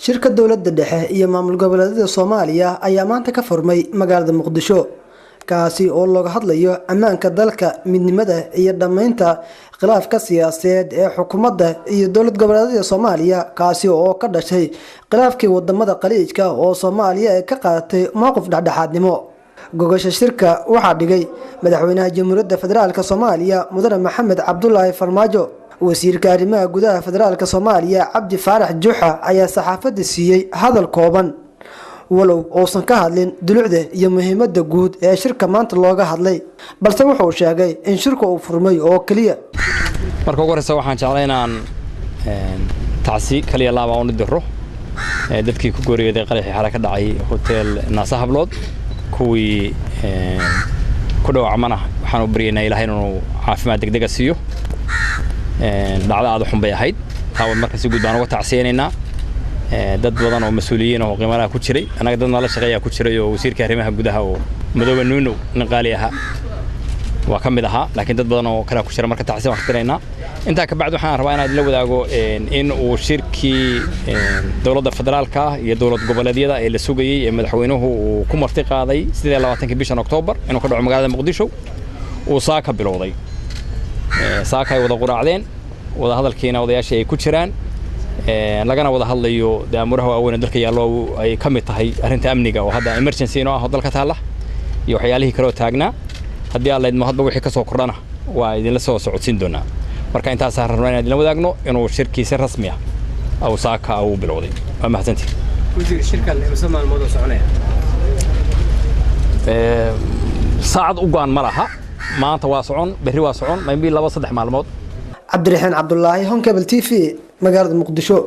Shirka Dowlada Dhexe iyo Maamul Gobaleedyada Soomaaliya ayaa maanta ka furmay magaalada Muqdisho kaasi oo looga hadlayo ammaanka dalka, midnimada iyo dhamaynta khilaafka siyaasadeed ee xukuumadda iyo dowlad goboleedyada Soomaaliya kaasi oo ka dhashay khilaafkii wadamada qaliijka oo Soomaaliya ay ka qaadatay mowqif dhexdhexaadnimo. Gogosha shirka waxaa dhigay madaxweynaha Jamhuuriyadda Federaalka Soomaaliya Mudane Maxamed Cabdullaahi Farmaajo. wasiirka arrimaha gudaha Federaalka Soomaaliya Cabdi Faarax Juxa ayaa saxaafadda siiyay hadal kooban walow uusan ka hadlin dulucda iyo muhiimadda guud ee shirka maanta looga hadlay, balse wuxuu sheegay in shirku uu furmay oo kaliya. marka ugu horeysa waxaan jeclahay inaan tacsi kaliya laaba u diro dadkii ku gooriyay qaraxii xara ka dhacay hotel Naasa Hablood kuwii ku dhaawacmana waxaan u baryaynaa Ilaahay inuu caafimaad degdeg ah siiyo. dhacdo aad u xun bay ahayd taa marka si guud baan uga tacsiyeynaa dad badan oo mas'uuliyiin oo qiimaha ku jiray anaga dad nala shaqeeya ku jiray oo wasiirka arrimaha gudaha oo madooba nuuno qaali aha waa kamid aha laakiin dad badan oo kala ku jira marka tacsiin wax tirayna inta ka bacd waxaan rabaa inaan la wadaago in uu shirkii dowladda federaalka iyo dowlad goboleedyada ee la sugayay ee madaxweynuhu uu ku marti qaaday 28 bishan Oktoobar inuu ka dhaco magaalada Muqdisho oo saaka bilowday saaka ay wada quraacdeen wada hadalkiina odayaasha ay ku jiraan lagana wada hadlayo daamuraha waaweyn dalka yaalo ay kamid tahay arinta amniga oo hadda emergency inoo ah dalka taala iyo waxyaalihii kale oo taagnaa haddii alla idmo hadba wixii ka soo kordhana waa idin la soo socodsiin doonaa marka intaas aan rabnaa inaan idin wadaagno inuu shirkiisa rasmi ah oo saaka uu bilowday waa mahadsantii wasiir shirka imisa maalmood oo soconaya saacad u go'an ma laha maanta waa socon berri waa socon maybe 2-3 maalmood. Cabdiraxmaan Cabdullaahi Honkabel TV magaalada Muqdisho.